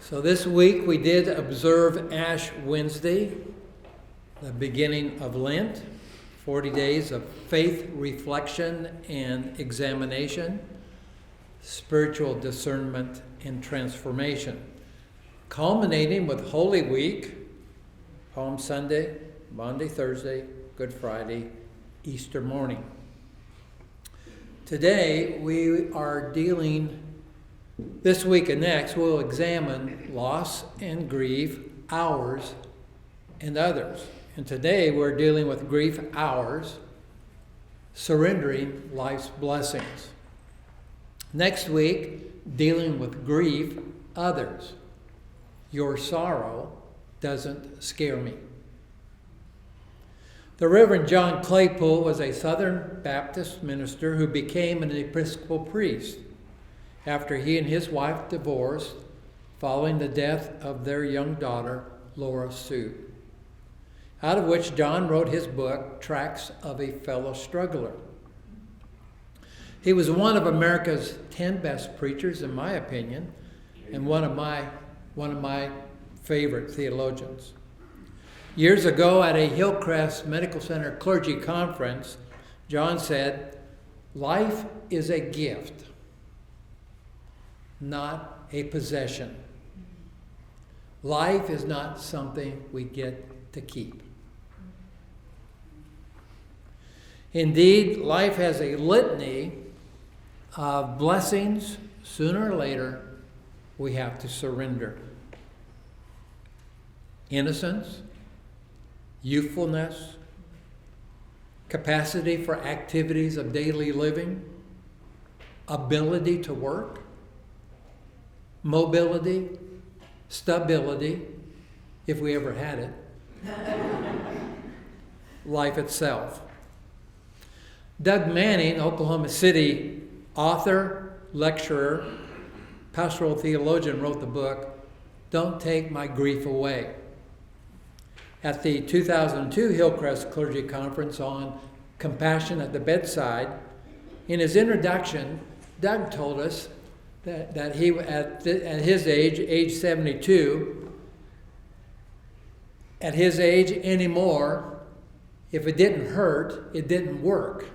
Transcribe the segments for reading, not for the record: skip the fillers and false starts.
So this week we did observe Ash Wednesday, the beginning of Lent, 40 days of faith, reflection, and examination, spiritual discernment, and transformation, culminating with Holy Week, Palm Sunday, Monday, Thursday, Good Friday, Easter morning. Today we are dealing, this week and next, we'll examine loss and grief, ours and others. And today we're dealing with grief, ours, surrendering life's blessings. Next week, dealing with grief, others. Your sorrow doesn't scare me. The Reverend John Claypool was a Southern Baptist minister who became an Episcopal priest after he and his wife divorced following the death of their young daughter, Laura Sue, out of which John wrote his book, Tracts of a Fellow Struggler. He was one of America's 10 best preachers, in my opinion, and one of my favorite theologians. Years ago at a Hillcrest Medical Center clergy conference, John said, "Life is a gift, not a possession. Life is not something we get to keep." Indeed, life has a litany of blessings. Sooner or later, we have to surrender. Innocence, youthfulness, capacity for activities of daily living, ability to work, mobility, stability, if we ever had it, life itself. Doug Manning, Oklahoma City author, lecturer, pastoral theologian, wrote the book, Don't Take My Grief Away. At the 2002 Hillcrest Clergy Conference on Compassion at the Bedside, in his introduction, Doug told us that he, at his age 72, at his age anymore, if it didn't hurt, it didn't work.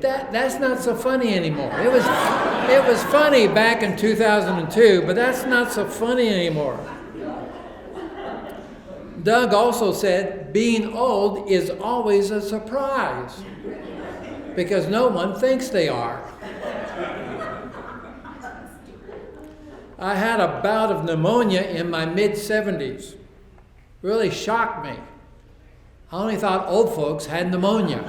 That's not so funny anymore. It was funny back in 2002, but that's not so funny anymore. Doug also said, being old is always a surprise because no one thinks they are. I had a bout of pneumonia in my mid-70s. Really shocked me. I only thought old folks had pneumonia.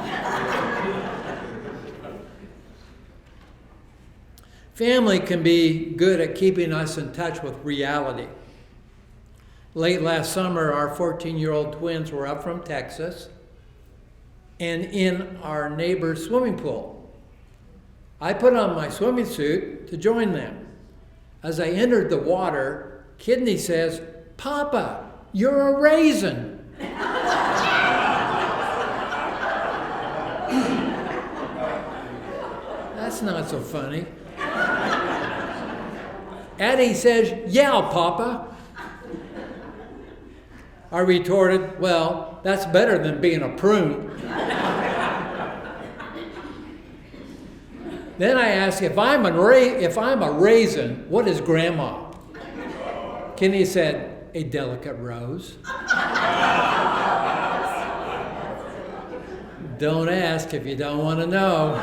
Family can be good at keeping us in touch with reality. Late last summer, our 14-year-old twins were up from Texas and in our neighbor's swimming pool. I put on my swimming suit to join them. As I entered the water, Kidney says, "Papa, you're a raisin." That's not so funny. Addie says, "Yeah, Papa." I retorted, "Well, that's better than being a prune." Then I asked, if I'm a raisin, what is Grandma? Kenny said, "A delicate rose." Don't ask if you don't want to know.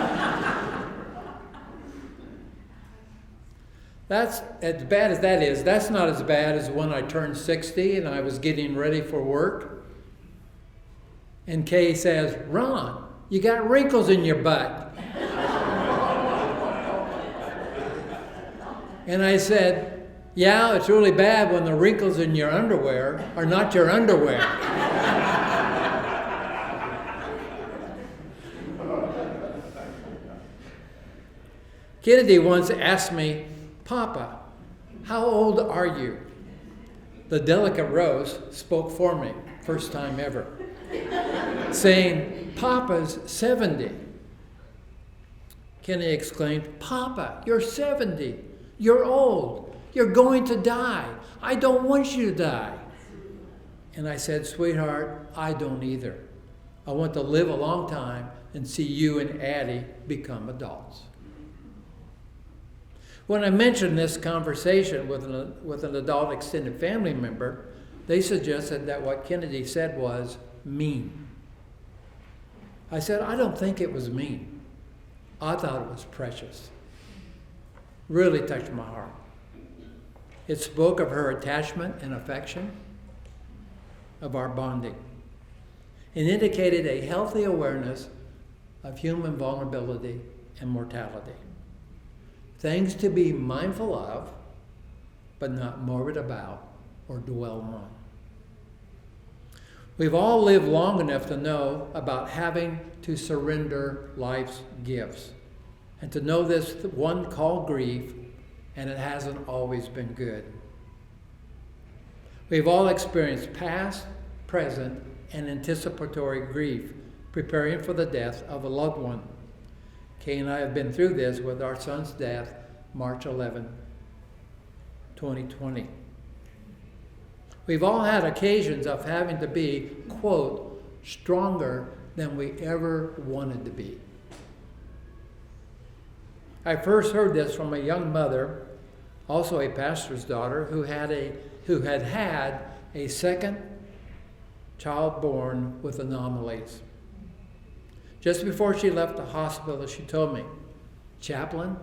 That's, as bad as that is, that's not as bad as when I turned 60 and I was getting ready for work. And Kay says, "Ron, you got wrinkles in your butt." And I said, "Yeah, it's really bad when the wrinkles in your underwear are not your underwear." Kennedy once asked me, "Papa, how old are you?" The delicate rose spoke for me, first time ever. saying, "Papa's 70." Kenny exclaimed, "Papa, you're 70. You're old. You're going to die. I don't want you to die." And I said, "Sweetheart, I don't either. I want to live a long time and see you and Addie become adults." When I mentioned this conversation with an adult extended family member, they suggested that what Kennedy said was mean. I said, "I don't think it was mean. I thought it was precious." Really touched my heart. It spoke of her attachment and affection, of our bonding, and indicated a healthy awareness of human vulnerability and mortality. Things to be mindful of, but not morbid about or dwell on. We've all lived long enough to know about having to surrender life's gifts, and to know this one called grief, and it hasn't always been good. We've all experienced past, present, and anticipatory grief, preparing for the death of a loved one. Kay and I have been through this with our son's death, March 11, 2020. We've all had occasions of having to be, quote, stronger than we ever wanted to be. I first heard this from a young mother, also a pastor's daughter, who had a second child born with anomalies. Just before she left the hospital, she told me, "Chaplain,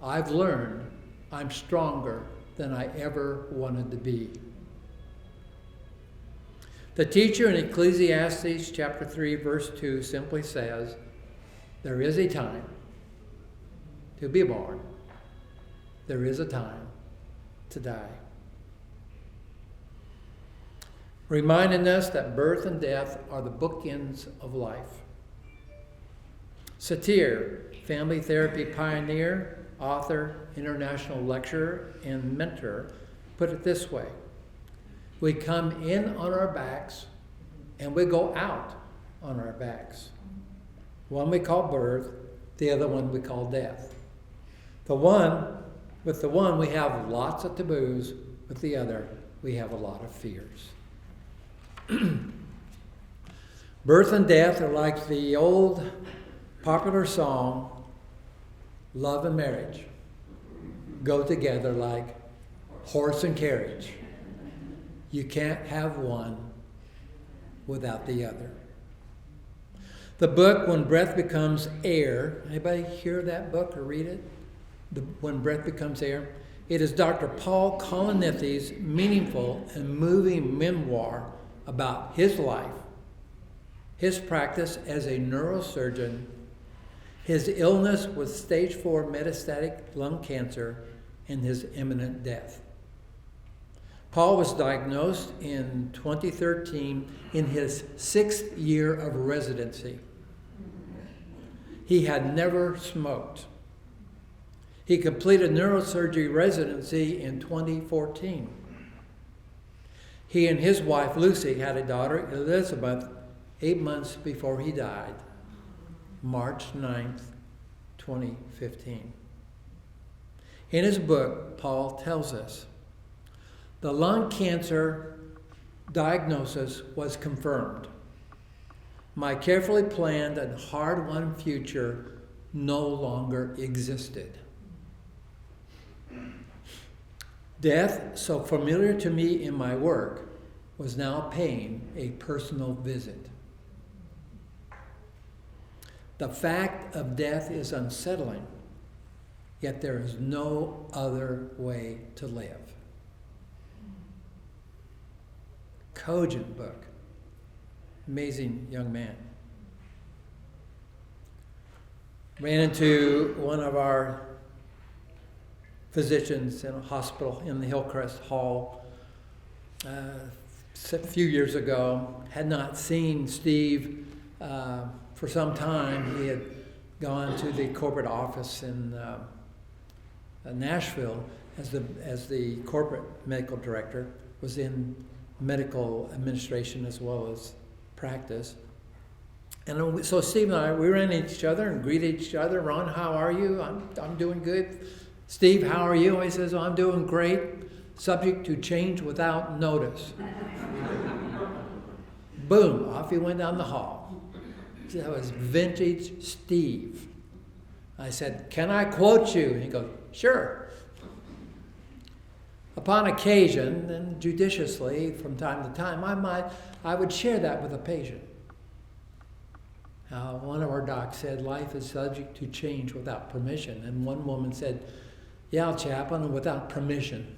I've learned I'm stronger than I ever wanted to be." The teacher in Ecclesiastes chapter 3, verse 2 simply says, "There is a time to be born. There is a time to die." Reminding us that birth and death are the bookends of life. Satir, family therapy pioneer, author, international lecturer, and mentor, put it this way: we come in on our backs and we go out on our backs. One we call birth, the other one we call death. With the one we have lots of taboos, with the other we have a lot of fears. Birth and death are like the old popular song, "Love and marriage go together like horse and carriage. You can't have one without the other." The book, When Breath Becomes Air, anybody hear that book or read it? When Breath Becomes Air. It is Dr. Paul Colonethi's meaningful and moving memoir about his life, his practice as a neurosurgeon, his illness with stage 4 metastatic lung cancer, and his imminent death. Paul was diagnosed in 2013 in his 6th year of residency. He had never smoked. He completed neurosurgery residency in 2014. He and his wife, Lucy, had a daughter, Elizabeth, 8 months before he died, March 9th, 2015. In his book, Paul tells us, the lung cancer diagnosis was confirmed. My carefully planned and hard-won future no longer existed. Death, so familiar to me in my work, was now paying a personal visit. The fact of death is unsettling, yet there is no other way to live. Cogent book. Amazing young man. Ran into one of our physicians in a hospital in the Hillcrest Hall a few years ago. Had not seen Steve for some time. He had gone to the corporate office in Nashville as the corporate medical director, was in medical administration as well as practice. And so Steve and I, we ran into each other and greeted each other. Ron, how are you? I'm doing good. Steve, how are you? He says, I'm doing great. Subject to change without notice. Boom, off he went down the hall. That was vintage Steve. I said, can I quote you? And he goes, sure. Upon occasion, and judiciously from time to time, I would share that with a patient. One of our docs said, life is subject to change without permission. And one woman said, yeah, chaplain, without permission.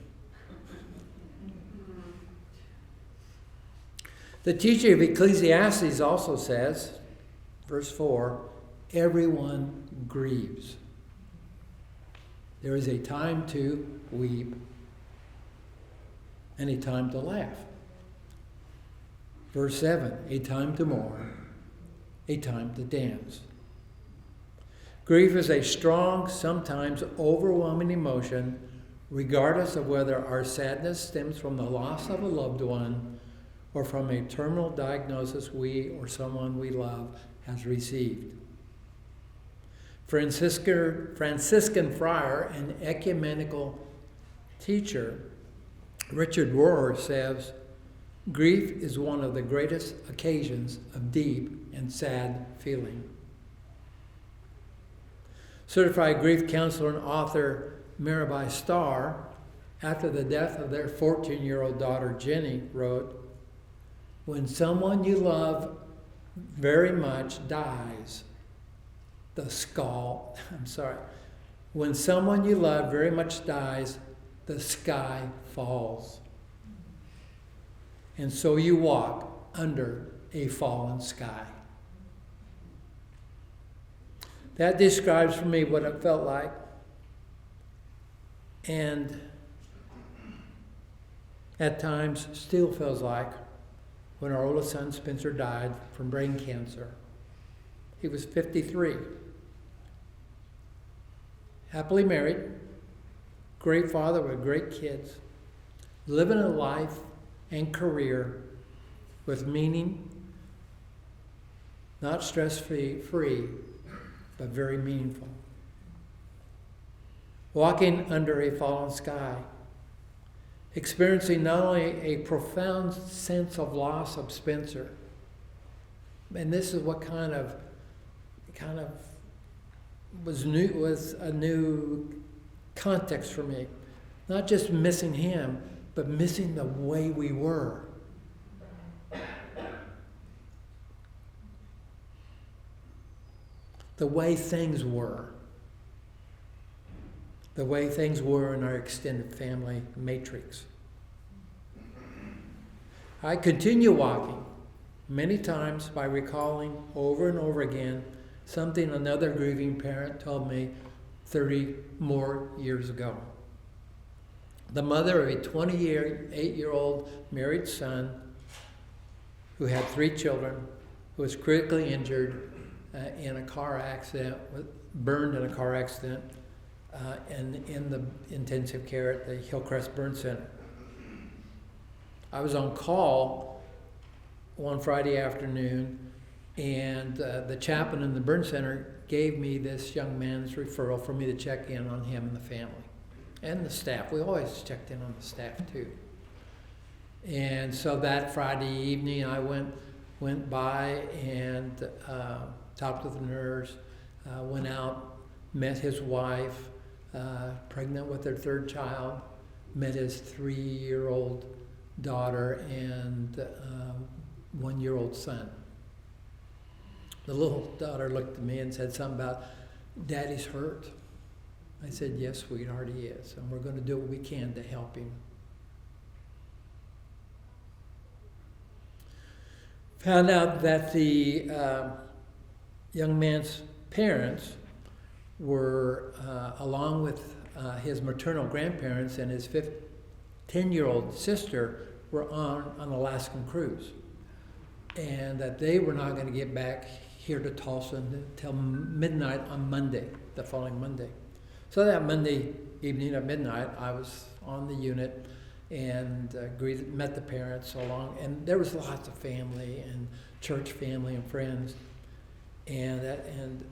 The teacher of Ecclesiastes also says, verse 4, everyone grieves. There is a time to weep and a time to laugh. Verse 7, a time to mourn, a time to dance. Grief is a strong, sometimes overwhelming emotion, regardless of whether our sadness stems from the loss of a loved one or from a terminal diagnosis we or someone we love has received. Franciscan friar and ecumenical teacher Richard Rohr says, grief is one of the greatest occasions of deep and sad feeling. Certified grief counselor and author Mirabai Starr, after the death of their 14-year-old daughter Jenny, wrote, when someone you love very much dies, when someone you love very much dies, the sky falls. And so you walk under a fallen sky. That describes for me what it felt like. And at times still feels like when our oldest son Spencer died from brain cancer. He was 53. Happily married, great father with great kids, living a life and career with meaning, not stress-free, but very meaningful. Walking under a fallen sky, experiencing not only a profound sense of loss of Spencer, and this is what kind of was a new context for me. Not just missing him, but missing the way we were. The way things were. The way things were in our extended family matrix. I continue walking many times by recalling over and over again something another grieving parent told me 30 more years ago. The mother of a 28-year-old married son who had 3 children, who was critically injured in a car accident, burned in a car accident, and in the intensive care at the Hillcrest Burn Center. I was on call one Friday afternoon, and the chaplain in the burn center gave me this young man's referral for me to check in on him and the family. And the staff. We always checked in on the staff too. And so that Friday evening I went by and talked with the nurse, went out, met his wife, pregnant with their 3rd child, met his 3-year-old daughter and 1-year-old son. The little daughter looked at me and said something about, Daddy's hurt. I said, yes, sweetheart, he is. And we're going to do what we can to help him. Found out that the young man's parents were, along with his maternal grandparents and his 10-year-old sister, were on an Alaskan cruise. And that they were not going to get back here to Tulsa until midnight on Monday, the following Monday. So that Monday evening at midnight, I was on the unit and met the parents along, and there was lots of family and church family and friends. and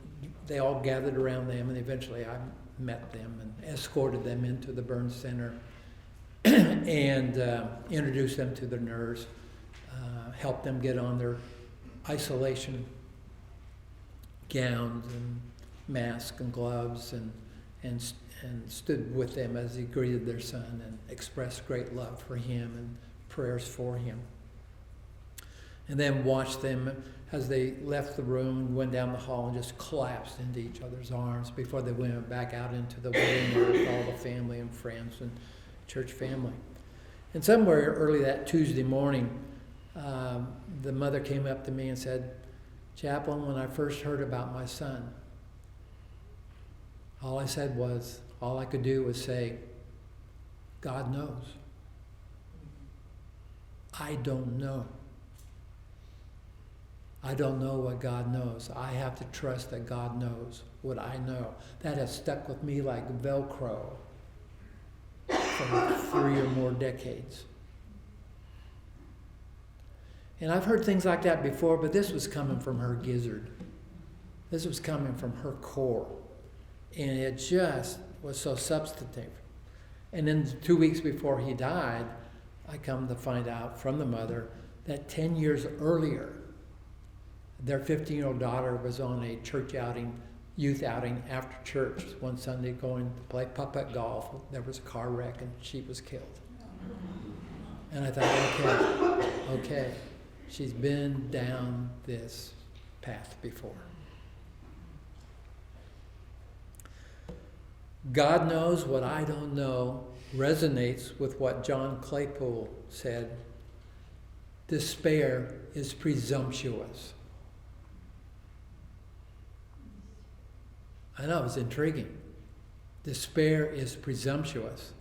they all gathered around them, and eventually I met them and escorted them into the burn center and introduced them to the nurse, helped them get on their isolation gowns and masks and gloves, and stood with them as he greeted their son and expressed great love for him and prayers for him. And then watched them as they left the room and went down the hall and just collapsed into each other's arms before they went back out into the waiting room with all the family and friends and church family. And somewhere early that Tuesday morning, the mother came up to me and said, "Chaplain, when I first heard about my son, all I could do was say, God knows. I don't know. I don't know what God knows. I have to trust that God knows what I know." That has stuck with me like Velcro for 3 or more decades. And I've heard things like that before, but this was coming from her gizzard. This was coming from her core. And it just was so substantive. And then 2 weeks before he died, I come to find out from the mother that 10 years earlier, their 15-year-old daughter was on a church outing, youth outing after church one Sunday going to play putt-putt golf. There was a car wreck and she was killed. And I thought, okay, she's been down this path before. God knows what I don't know resonates with what John Claypool said. Despair is presumptuous. I know, it was intriguing. Despair is presumptuous,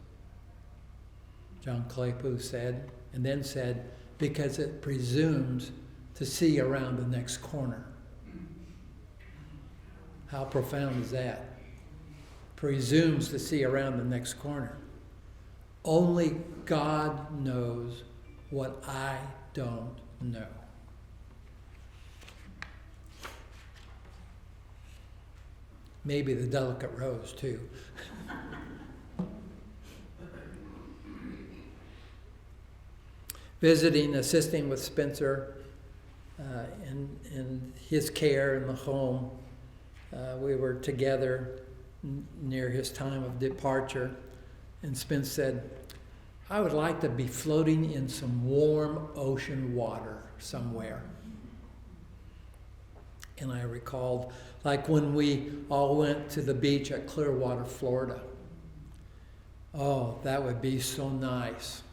John Claypool said, and then said, because it presumes to see around the next corner. How profound is that? Presumes to see around the next corner. Only God knows what I don't know. Maybe the delicate rose, too. Visiting, assisting with Spencer in his care in the home. We were together near his time of departure, and Spence said, "I would like to be floating in some warm ocean water somewhere." And I recalled, like when we all went to the beach at Clearwater, Florida. Oh, that would be so nice.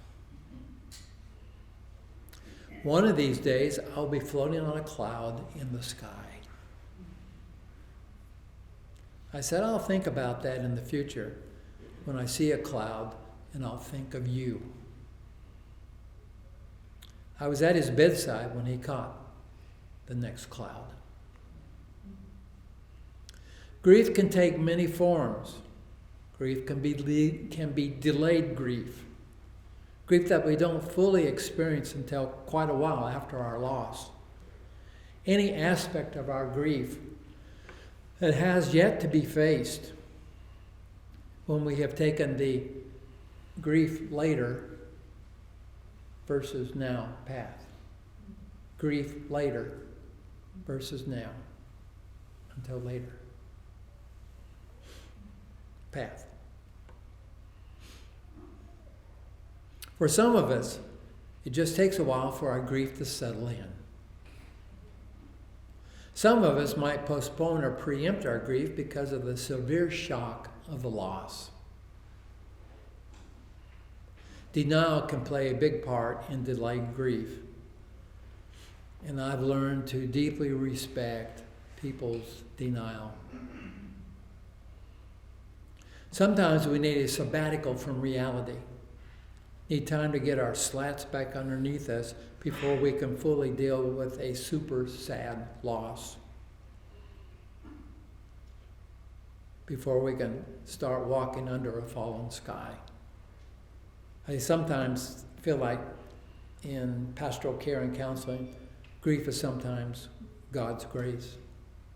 One of these days, I'll be floating on a cloud in the sky. I said, I'll think about that in the future when I see a cloud, and I'll think of you. I was at his bedside when he caught the next cloud. Grief can take many forms. Grief can be delayed grief. Grief that we don't fully experience until quite a while after our loss. Any aspect of our grief that has yet to be faced when we have taken the grief later versus now path. Grief later versus now until later path. For some of us, it just takes a while for our grief to settle in. Some of us might postpone or preempt our grief because of the severe shock of the loss. Denial can play a big part in delayed grief. And I've learned to deeply respect people's denial. Sometimes we need a sabbatical from reality. Need time to get our slats back underneath us before we can fully deal with a super sad loss. Before we can start walking under a fallen sky. I sometimes feel like in pastoral care and counseling, grief is sometimes God's grace.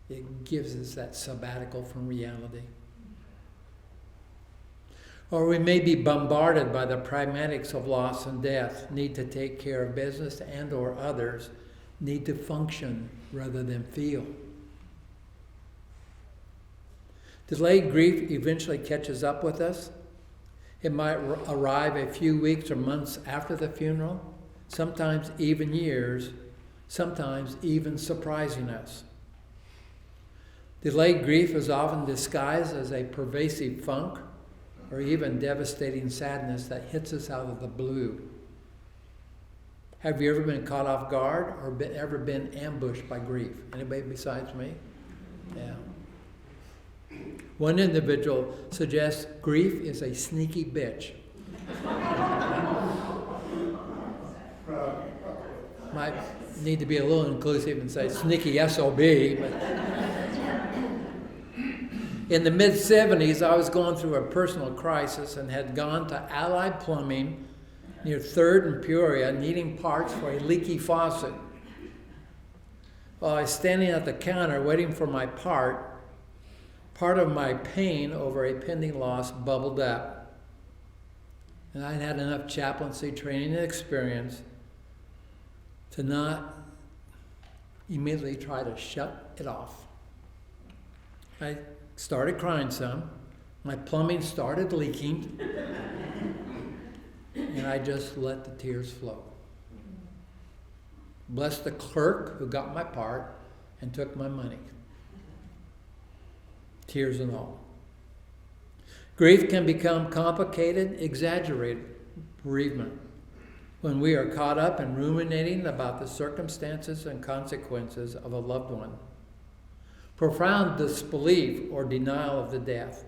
It gives us that sabbatical from reality. Or we may be bombarded by the pragmatics of loss and death, need to take care of business and or others, need to function rather than feel. Delayed grief eventually catches up with us. It might arrive a few weeks or months after the funeral, sometimes even years, sometimes even surprising us. Delayed grief is often disguised as a pervasive funk or even devastating sadness that hits us out of the blue. Have you ever been caught off guard or ever been ambushed by grief? Anybody besides me? Yeah. One individual suggests grief is a sneaky bitch. Might need to be a little inclusive and say sneaky SOB, but in the mid-'70s, I was going through a personal crisis and had gone to Allied Plumbing near 3rd and Peoria, needing parts for a leaky faucet. While I was standing at the counter waiting for my part of my pain over a pending loss bubbled up. And I'd had enough chaplaincy training and experience to not immediately try to shut it off. I started crying some. My plumbing started leaking. And I just let the tears flow. Blessed the clerk who got my part and took my money. Tears and all. Grief can become complicated, exaggerated bereavement when we are caught up in ruminating about the circumstances and consequences of a loved one. Profound disbelief or denial of the death.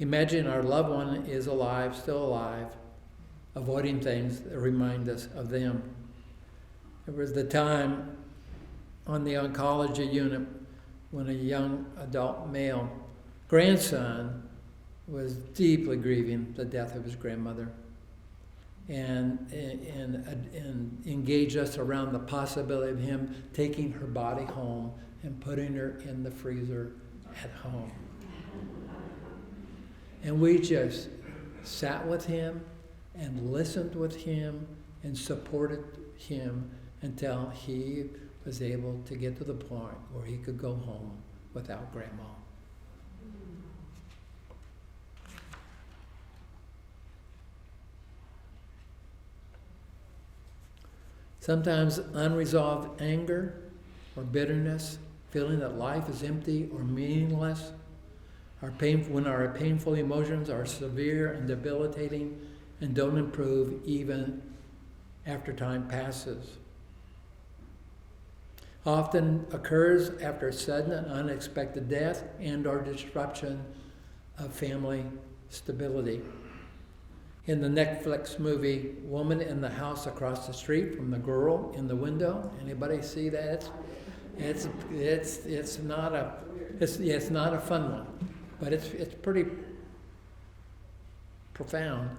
Imagine our loved one is alive, still alive, avoiding things that remind us of them. There was the time on the oncology unit when a young adult male grandson was deeply grieving the death of his grandmother and engaged us around the possibility of him taking her body home and putting her in the freezer at home. And we just sat with him and listened with him and supported him until he was able to get to the point where he could go home without grandma. Sometimes unresolved anger or bitterness, feeling that life is empty or meaningless, when our painful emotions are severe and debilitating and don't improve even after time passes. Often occurs after sudden and unexpected death and or disruption of family stability. In the Netflix movie Woman in the House Across the Street from the Girl in the Window, anybody see that? It's not a fun one, but it's pretty profound.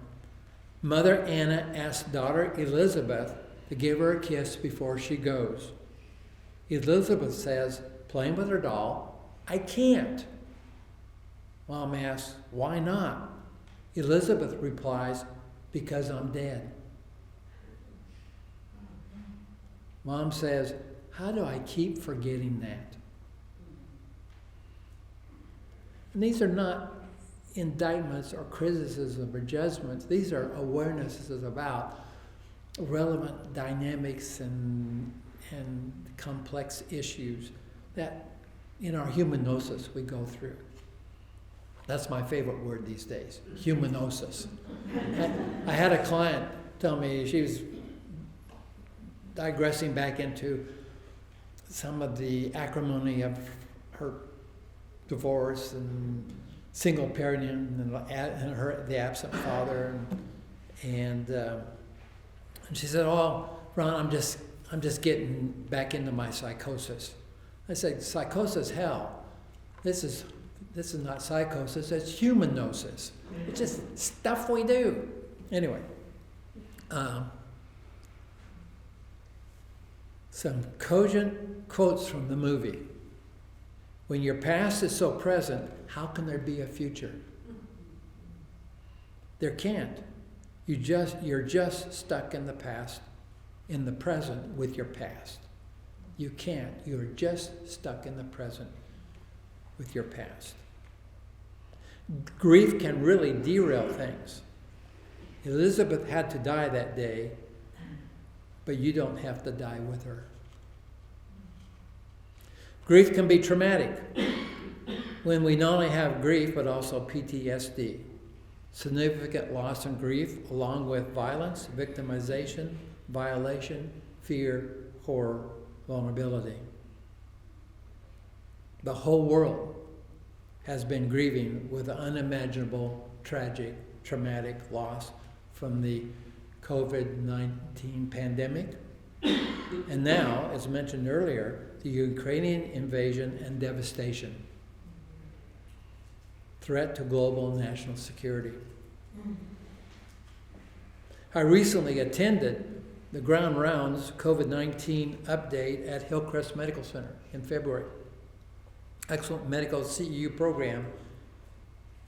Mother Anna asks daughter Elizabeth to give her a kiss before she goes. Elizabeth says, playing with her doll, "I can't." Mom asks, "Why not?" Elizabeth replies, "Because I'm dead." Mom says, "How do I keep forgetting that?" And these are not indictments or criticism or judgments. These are awarenesses about relevant dynamics and complex issues that in our humanosis we go through. That's my favorite word these days, humanosis. I had a client tell me she was digressing back into some of the acrimony of her divorce and single parenting and the absent father, and she said, "Oh, Ron, I'm just getting back into my psychosis." I said, "Psychosis, hell. This is not psychosis, it's humanosis. It's just stuff we do." Anyway, some cogent quotes from the movie. When your past is so present, how can there be a future? There can't. You're just stuck in the past, in the present with your past. You can't. You're just stuck in the present with your past. Grief can really derail things. Elizabeth had to die that day, but you don't have to die with her. Grief can be traumatic when we not only have grief, but also PTSD. Significant loss and grief, along with violence, victimization, violation, fear, horror, vulnerability. The whole world has been grieving with an unimaginable, tragic, traumatic loss from the COVID-19 pandemic. And now, as mentioned earlier, the Ukrainian invasion and devastation. Threat to global and national security. I recently attended the Ground Rounds COVID-19 update at Hillcrest Medical Center in February. Excellent medical CEU program,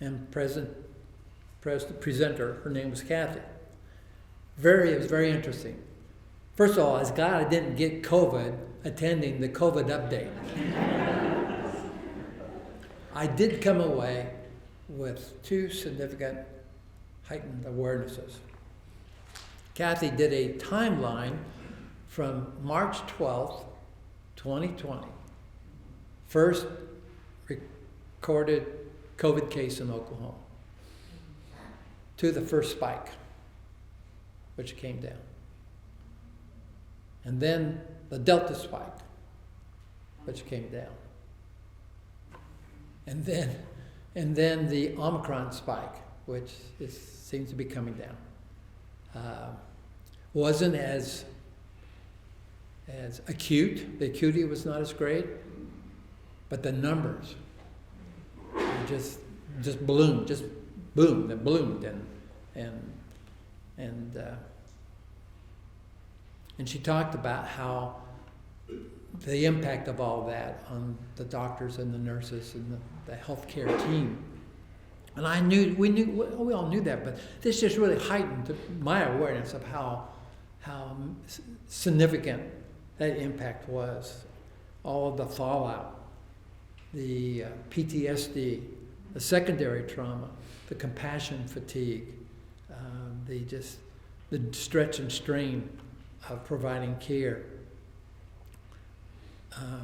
and presenter, her name was Kathy. It was very interesting. First of all, I was glad I didn't get COVID attending the COVID update. I did come away with two significant heightened awarenesses. Kathy did a timeline from March 12th, 2020, first recorded COVID case in Oklahoma, to the first spike, which came down. And then the Delta spike, which came down. And then the Omicron spike, which seems to be coming down. Wasn't as acute. The acuity was not as great, but the numbers just ballooned, just boomed and ballooned, and she talked about how the impact of all that on the doctors and the nurses and the healthcare team. And we all knew that, but this just really heightened my awareness of how significant that impact was. All of the fallout, the PTSD, the secondary trauma, the compassion fatigue, the stretch and strain of providing care. I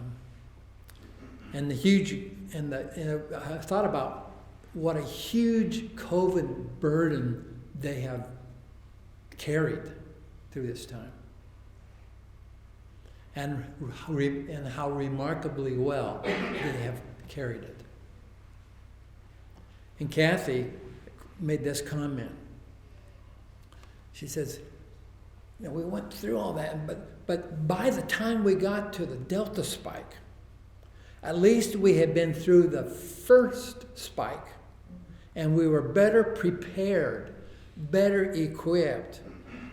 thought about what a huge COVID burden they have carried through this time, and how remarkably well they have carried it. And Kathy made this comment. She says, we went through all that, but by the time we got to the Delta spike, at least we had been through the first spike, and we were better prepared, better equipped,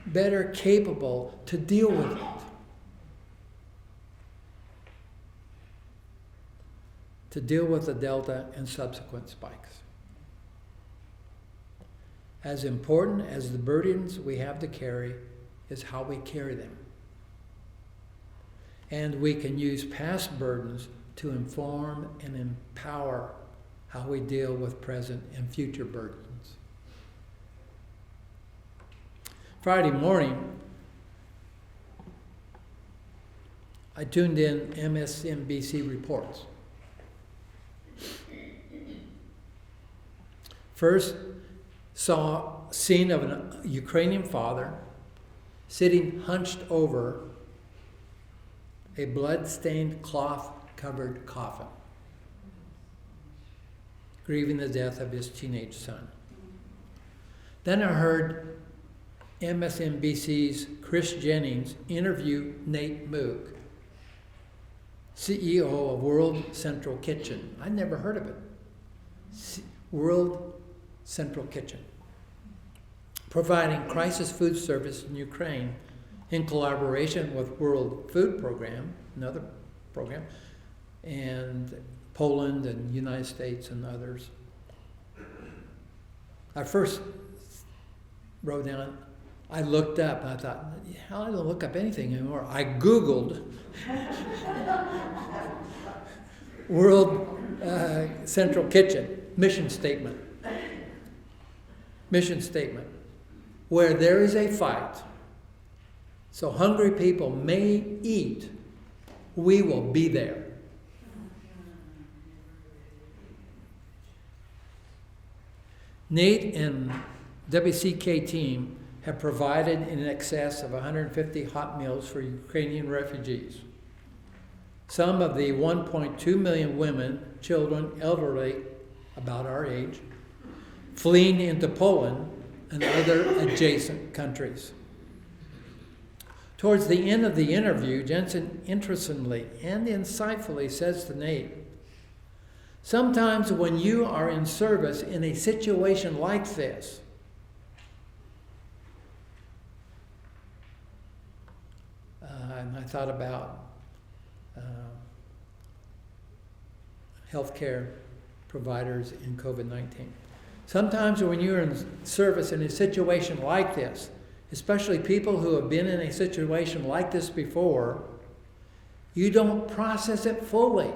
better capable to deal with it. To deal with the Delta and subsequent spikes. As important as the burdens we have to carry is how we carry them. And we can use past burdens to inform and empower how we deal with present and future burdens. Friday morning, I tuned in MSNBC reports. First, saw a scene of a Ukrainian father sitting hunched over a blood-stained cloth-covered coffin, grieving the death of his teenage son. Then I heard MSNBC's Chris Jennings interview Nate Moog, CEO of World Central Kitchen. I'd never heard of it. World Central Kitchen, providing crisis food service in Ukraine in collaboration with World Food Program, another program, and Poland and United States and others. I first wrote down, I looked up, and I thought, hell, I don't look up anything anymore. I Googled World Central Kitchen mission statement. Mission statement. Where there is a fight, so hungry people may eat, we will be there. Nate and WCK team have provided in excess of 150 hot meals for Ukrainian refugees. Some of the 1.2 million women, children, elderly, about our age, fleeing into Poland and other adjacent countries. Towards the end of the interview, Jensen interestingly and insightfully says to Nate, sometimes when you are in service in a situation like this, and I thought about healthcare providers in COVID-19. Sometimes when you're in service in a situation like this, especially people who have been in a situation like this before, you don't process it fully.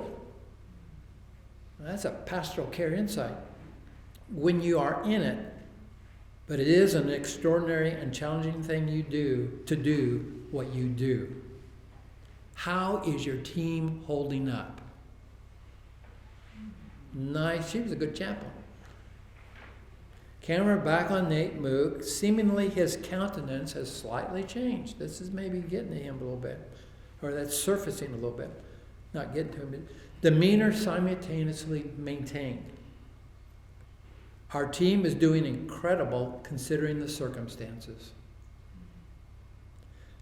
That's a pastoral care insight when you are in it, but it is an extraordinary and challenging thing you do to do what you do. How is your team holding up? Nice, she was a good chaplain. Camera back on Nate Mook. Seemingly his countenance has slightly changed. This is maybe getting to him a little bit, or that's surfacing a little bit. Not getting to him, but demeanor simultaneously maintained. Our team is doing incredible considering the circumstances.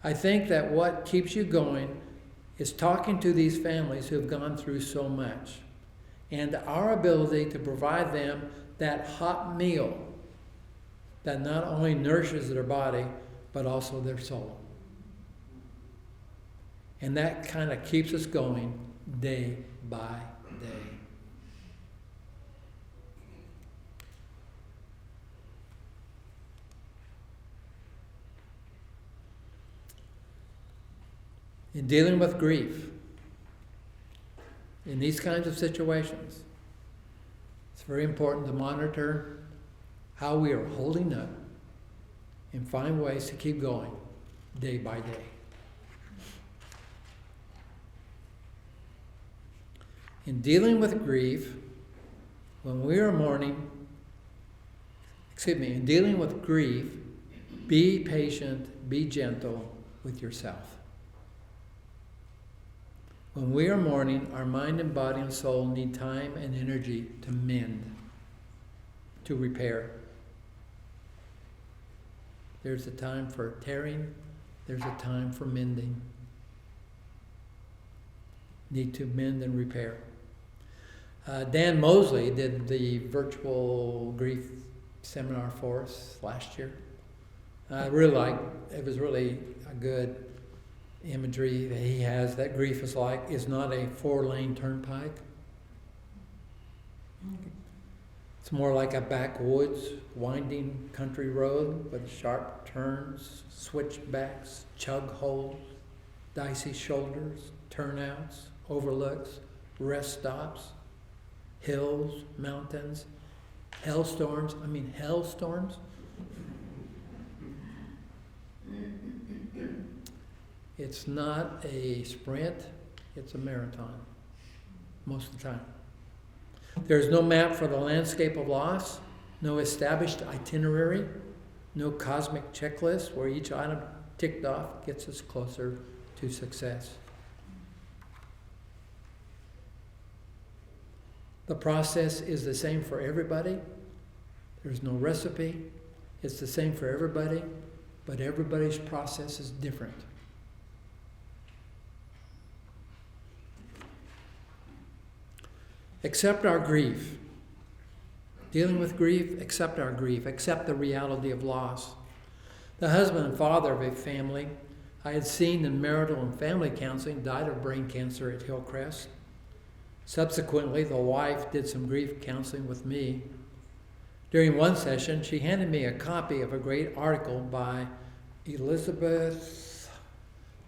I think that what keeps you going is talking to these families who have gone through so much, and our ability to provide them that hot meal that not only nourishes their body, but also their soul. And that kind of keeps us going day by day. In dealing with grief, in these kinds of situations, it's very important to monitor how we are holding up and find ways to keep going day by day. In dealing with grief, when we are mourning, in dealing with grief, be patient, be gentle with yourself. When we are mourning, our mind and body and soul need time and energy to mend, to repair. There's a time for tearing, there's a time for mending. Need to mend and repair. Dan Mosley did the virtual grief seminar for us last year. I really liked it. Was really a good imagery that he has, that grief is not a 4-lane turnpike. It's more like a backwoods, winding country road with sharp turns, switchbacks, chug holes, dicey shoulders, turnouts, overlooks, rest stops, hills, mountains, hailstorms. It's not a sprint, it's a marathon, most of the time. There's no map for the landscape of loss, no established itinerary, no cosmic checklist where each item ticked off gets us closer to success. The process is the same for everybody. There's no recipe. It's the same for everybody, but everybody's process is different. Accept our grief. Dealing with grief, accept our grief. Accept the reality of loss. The husband and father of a family I had seen in marital and family counseling died of brain cancer at Hillcrest. Subsequently, the wife did some grief counseling with me. During one session, she handed me a copy of a great article by Elizabeth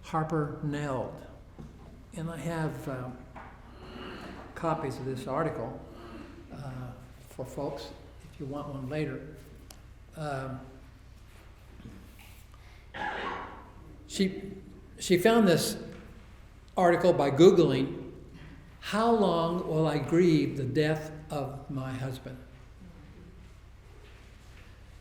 Harper Neld. And I have copies of this article for folks if you want one later. She found this article by Googling, "How long will I grieve the death of my husband?"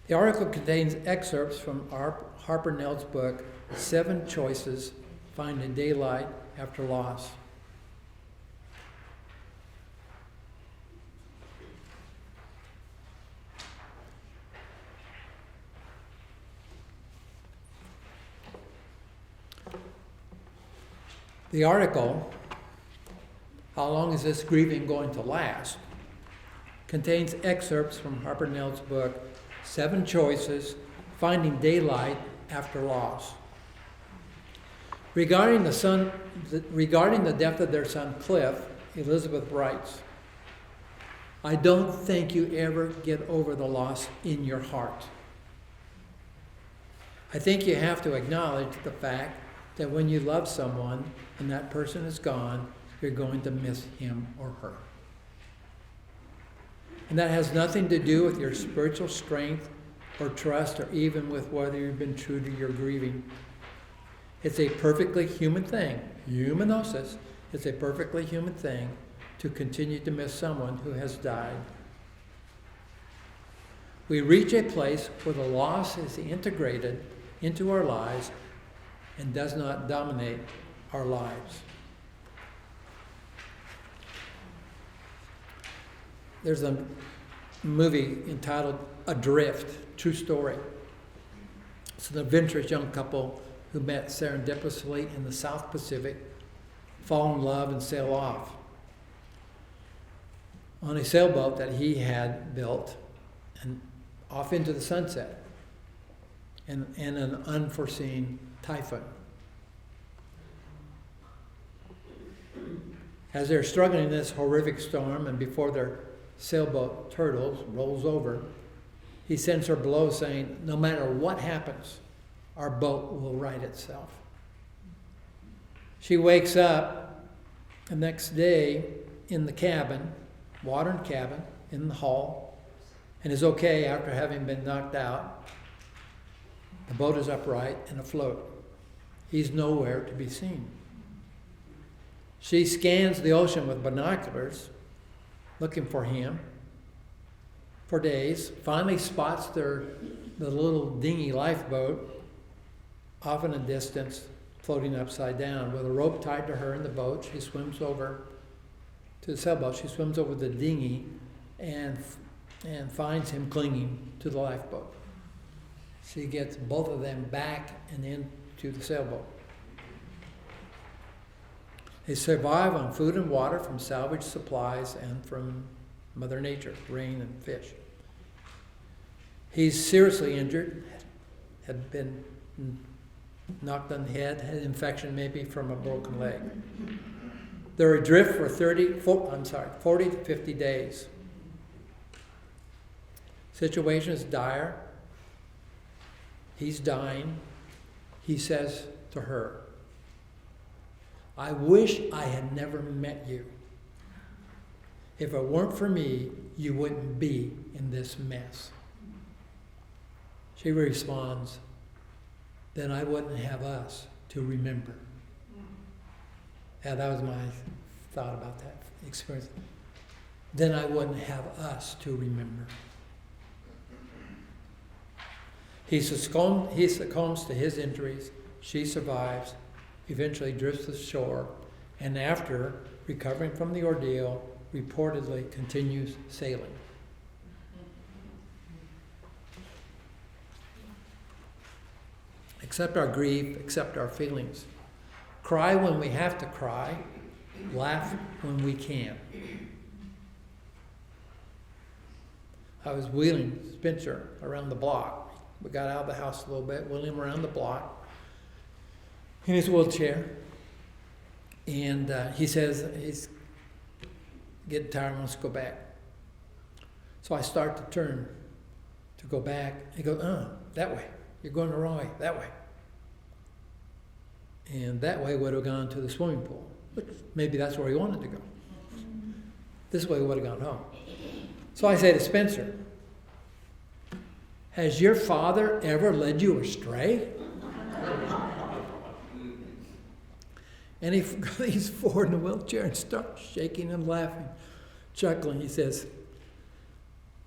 The article contains excerpts from Harper Neld's book, 7 Choices Finding Daylight After Loss. The article, "How Long Is This Grieving Going to Last?" contains excerpts from Harper Neld's book, 7 Choices, Finding Daylight After Loss. Regarding the death of their son Cliff, Elizabeth writes, "I don't think you ever get over the loss in your heart. I think you have to acknowledge the fact that when you love someone and that person is gone, you're going to miss him or her. And that has nothing to do with your spiritual strength or trust or even with whether you've been true to your grieving. It's a perfectly human thing, humanosis, it's a perfectly human thing to continue to miss someone who has died. We reach a place where the loss is integrated into our lives and does not dominate our lives." There's a movie entitled Adrift, true story. It's an adventurous young couple who met serendipitously in the South Pacific, fall in love, and sail off on a sailboat that he had built and off into the sunset in an unforeseen typhoon. As they're struggling in this horrific storm and before their sailboat rolls over, he sends her below saying, "No matter what happens, our boat will right itself." She wakes up the next day in the cabin, modern cabin, in the hall, and is okay after having been knocked out. The boat is upright and afloat. He's nowhere to be seen. She scans the ocean with binoculars, looking for him for days, finally spots the little dingy lifeboat off in the distance, floating upside down. With a rope tied to her in the boat, she swims over to the sailboat. She swims over the dinghy and finds him clinging to the lifeboat. She gets both of them back and into the sailboat. They survive on food and water from salvaged supplies and from Mother Nature, rain and fish. He's seriously injured, had been knocked on the head, had infection maybe from a broken leg. They're adrift for 40 to 50 days. Situation is dire. He's dying. He says to her, "I wish I had never met you. If it weren't for me, you wouldn't be in this mess." She responds, "Then I wouldn't have us to remember." Yeah, that was my thought about that experience. Then I wouldn't have us to remember. He succumbs to his injuries. She survives, eventually drifts ashore, and after recovering from the ordeal, reportedly continues sailing. Accept our grief, accept our feelings. Cry when we have to cry, laugh when we can. I was wheeling Spencer around the block. We got out of the house a little bit, wheeling him around the block in his wheelchair. And he says getting tired, wants to go back. So I start to turn to go back. He goes, that way. You're going the wrong way, that way. And that way would have gone to the swimming pool. But maybe that's where he wanted to go. This way would have gone home. So I say to Spencer, has your father ever led you astray? And he's forward in the wheelchair and starts shaking and laughing, chuckling. He says,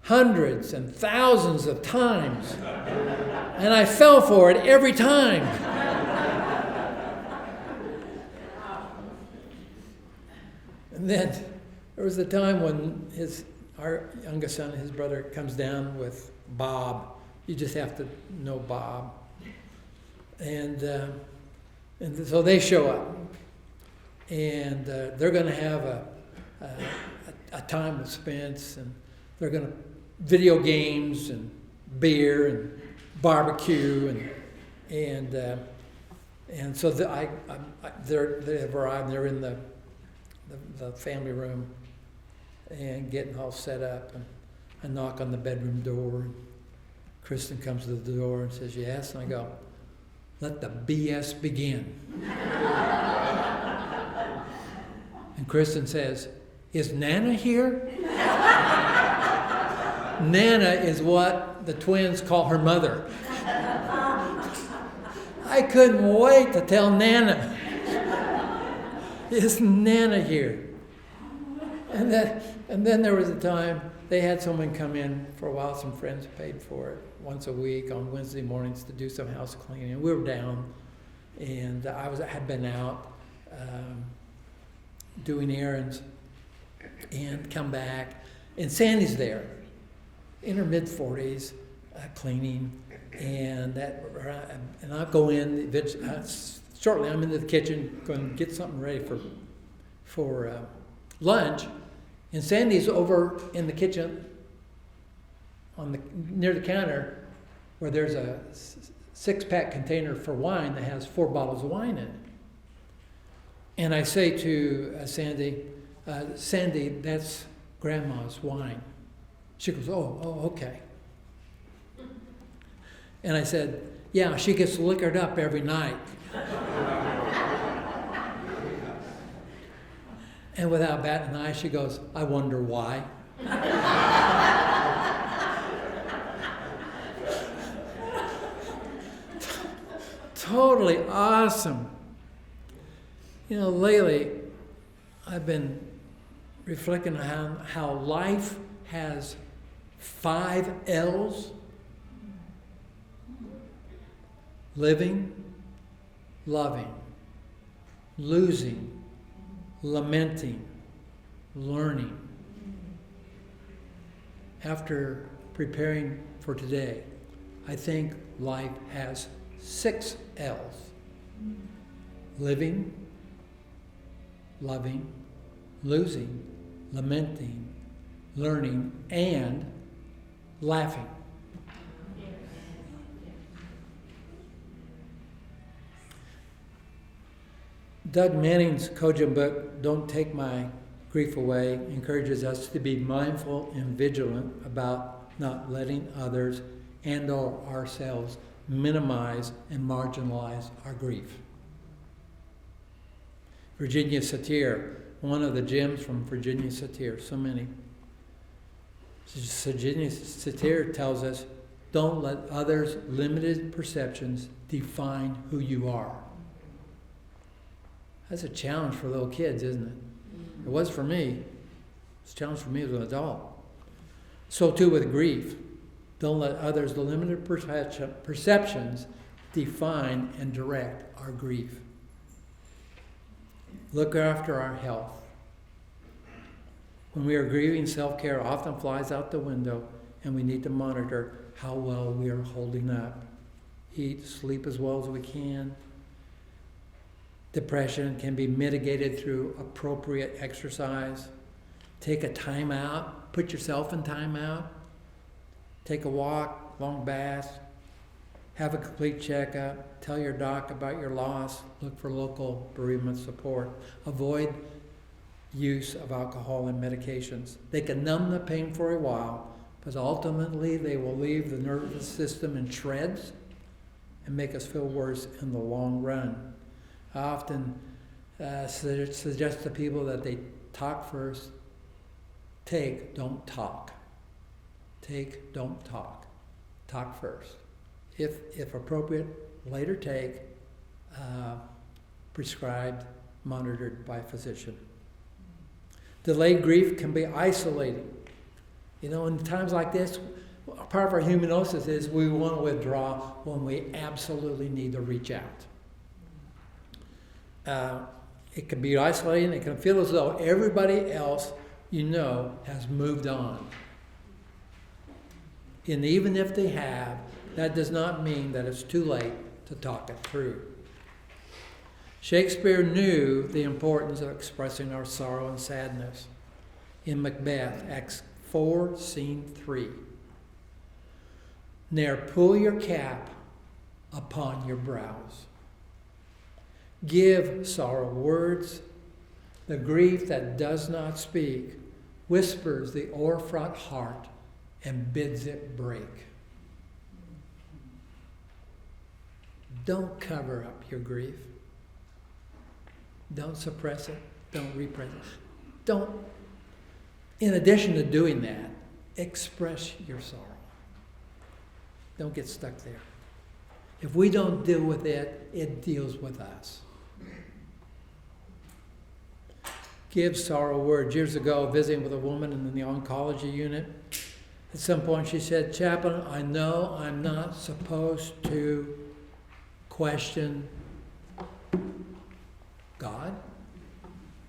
hundreds and thousands of times. And I fell for it every time. And then there was a time when our youngest son, his brother, comes down with Bob. You just have to know Bob. And so they show up. And they're going to have a time with Spence. And they're going to video games and beer and barbecue. And so they have arrived. They're in the family room and getting all set up, and I knock on the bedroom door, and Kristen comes to the door and says, yes, and I go, let the BS begin. And Kristen says, is Nana here? Nana is what the twins call her mother. I couldn't wait to tell Nana. Is Nana here? And then there was a time they had someone come in for a while. Some friends paid for it once a week on Wednesday mornings to do some house cleaning. And we were down, and I had been out doing errands, and come back, and Sandy's there, in her mid-40s, cleaning, and I'll go in. Shortly, I'm into the kitchen, going to get something ready for lunch, and Sandy's over in the kitchen, near the counter, where there's a 6-pack container for wine that has 4 bottles of wine in it. And I say to Sandy, Sandy, that's Grandma's wine. She goes, oh, okay. And I said, yeah, she gets liquored up every night. And without batting an eye, she goes, I wonder why. Totally awesome. You know, lately, I've been reflecting on how life has 5 L's. Living, loving, losing, lamenting, learning. After preparing for today, I think life has 6 L's. Living, loving, losing, lamenting, learning, and laughing. Doug Manning's Kojin book, Don't Take My Grief Away, encourages us to be mindful and vigilant about not letting others and or ourselves minimize and marginalize our grief. Virginia Satir, one of the gems from Virginia Satir, so many. Virginia Satir tells us, don't let others' limited perceptions define who you are. That's a challenge for little kids, isn't it? It was for me. It's a challenge for me as an adult. So too with grief. Don't let others' limited perceptions define and direct our grief. Look after our health. When we are grieving, self-care often flies out the window, and we need to monitor how well we are holding up. Eat, sleep as well as we can. Depression can be mitigated through appropriate exercise. Take a time out. Put yourself in time out. Take a walk, long bath. Have a complete checkup. Tell your doc about your loss. Look for local bereavement support. Avoid use of alcohol and medications. They can numb the pain for a while, but ultimately they will leave the nervous system in shreds and make us feel worse in the long run. I often suggest to people that they talk first. Take, don't talk. Take, don't talk. Talk first. If appropriate, later take, prescribed, monitored by a physician. Delayed grief can be isolating. In times like this, part of our humanosis is we want to withdraw when we absolutely need to reach out. It can be isolating. It can feel as though everybody else has moved on. And even if they have, that does not mean that it's too late to talk it through. Shakespeare knew the importance of expressing our sorrow and sadness. In Macbeth, Acts 4, Scene 3. Ne'er pull your cap upon your brows. Give sorrow words. The grief that does not speak whispers the o'erfraught heart and bids it break. Don't cover up your grief. Don't suppress it. Don't repress it. In addition to doing that, express your sorrow. Don't get stuck there. If we don't deal with it, it deals with us. Give sorrow words. Years ago, visiting with a woman in the oncology unit, at some point she said, "Chaplain, I know I'm not supposed to question God.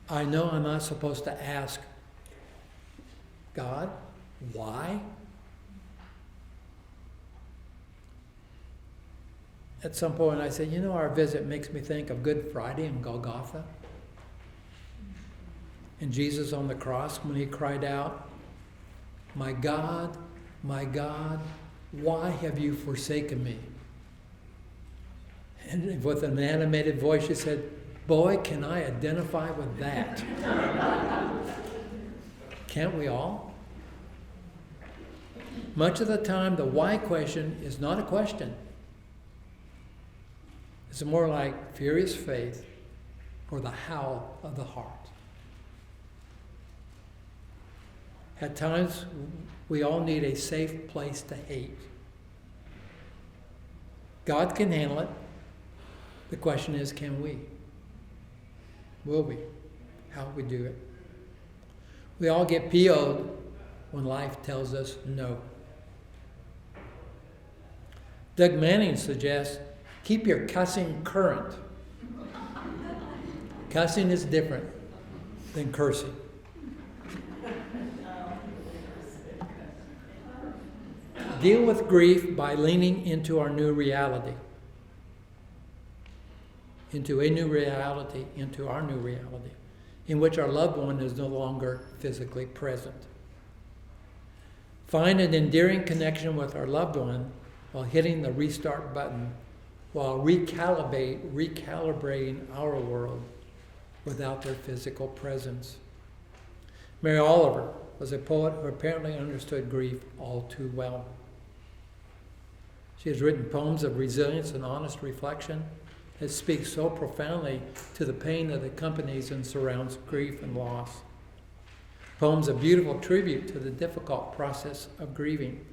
I know I'm not supposed to ask God, why?" At some point I said, our visit makes me think of Good Friday and Golgotha. And Jesus on the cross when he cried out, my God, why have you forsaken me?" And with an animated voice she said, "Boy, can I identify with that." Can't we all? Much of the time, the why question is not a question. It's more like furious faith or the howl of the heart. At times, we all need a safe place to hate. God can handle it. The question is, can we? Will we? How will we do it? We all get PO'd when life tells us no. Doug Manning suggests, keep your cussing current. Cussing is different than cursing. Deal with grief by leaning into our new reality. Into our new reality, in which our loved one is no longer physically present. Find an endearing connection with our loved one while hitting the restart button, while recalibrating our world without their physical presence. Mary Oliver was a poet who apparently understood grief all too well. She has written poems of resilience and honest reflection that speak so profoundly to the pain that accompanies and surrounds grief and loss. Poems a beautiful tribute to the difficult process of grieving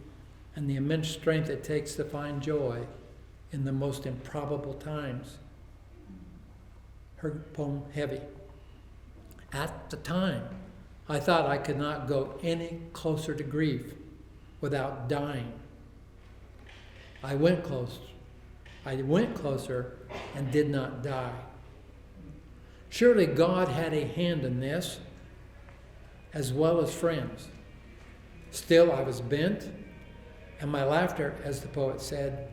and the immense strength it takes to find joy in the most improbable times. Her poem, Heavy. At the time, I thought I could not go any closer to grief without dying. I went closer and did not die. Surely God had a hand in this, as well as friends. Still I was bent, and my laughter, as the poet said,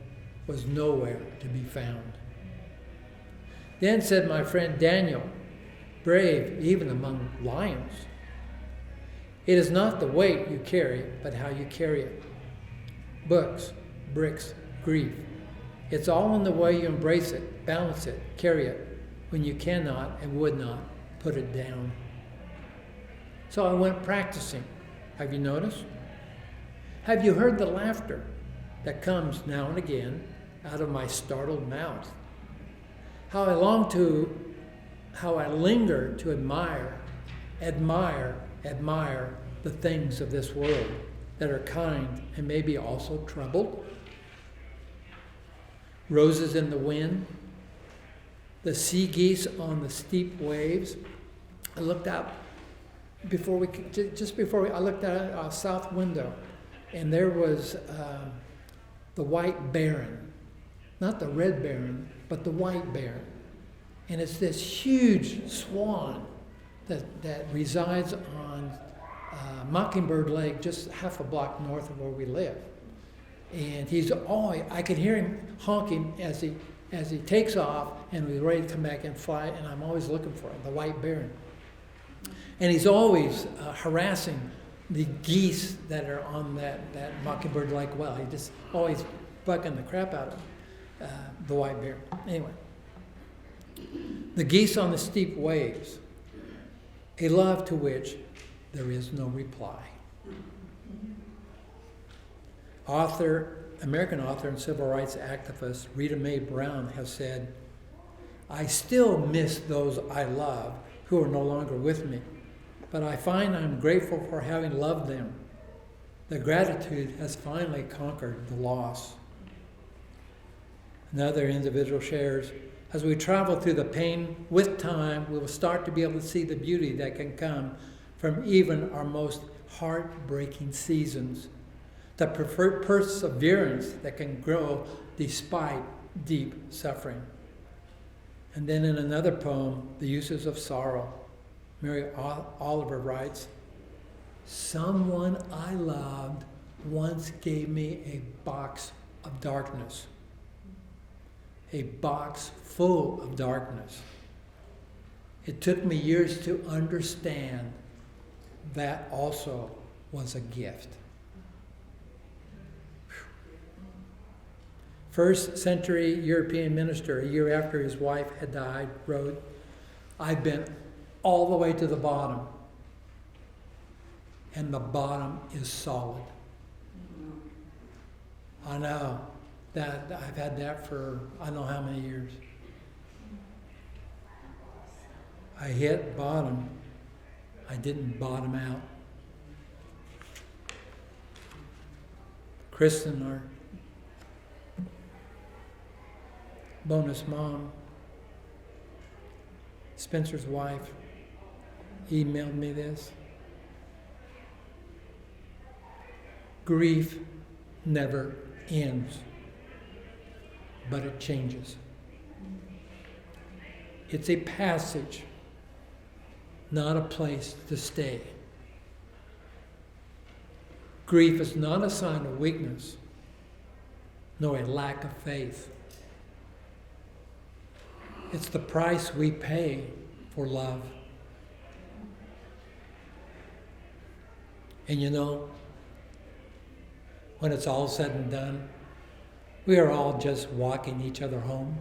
was nowhere to be found. Then said my friend Daniel, brave even among lions, "It is not the weight you carry, but how you carry it. Books, bricks, grief. It's all in the way you embrace it, balance it, carry it, when you cannot and would not put it down." So I went practicing. Have you noticed? Have you heard the laughter that comes now and again out of my startled mouth? How I linger to admire the things of this world that are kind and maybe also troubled. Roses in the wind, the sea geese on the steep waves. I looked out I looked out our south window, and there was the white baron, not the red baron, but the white baron. And it's this huge swan that resides on Mockingbird Lake, just half a block north of where we live. And I could hear him honking as he takes off and was ready to come back and fly, and I'm always looking for him, the white baron. And he's always harassing the geese that are on that Mockingbird Lake well. He just always bucking the crap out of the white baron. Anyway, the geese on the steep waves, a love to which there is no reply. American author and civil rights activist Rita Mae Brown has said, "I still miss those I love who are no longer with me, but I find I'm grateful for having loved them. The gratitude has finally conquered the loss." Another individual shares, "As we travel through the pain, with time, we will start to be able to see the beauty that can come from even our most heartbreaking seasons. The perseverance that can grow despite deep suffering." And then in another poem, The Uses of Sorrow, Mary Oliver writes, "Someone I loved once gave me a box of darkness, a box full of darkness. It took me years to understand that also was a gift." First century European minister, a year after his wife had died, wrote, "I've been all the way to the bottom, and the bottom is solid." I know that I've had that for I don't know how many years. I hit bottom. I didn't bottom out. Kristen, our bonus mom, Spencer's wife, emailed me this. "Grief never ends, but it changes. It's a passage, not a place to stay. Grief is not a sign of weakness, nor a lack of faith. It's the price we pay for love." And you know, when it's all said and done, we are all just walking each other home.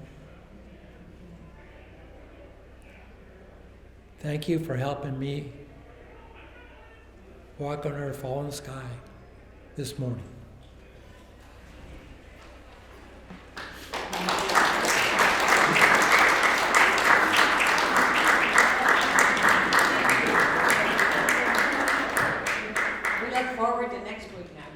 Thank you for helping me walk on our fallen sky this morning. We look forward to next week now.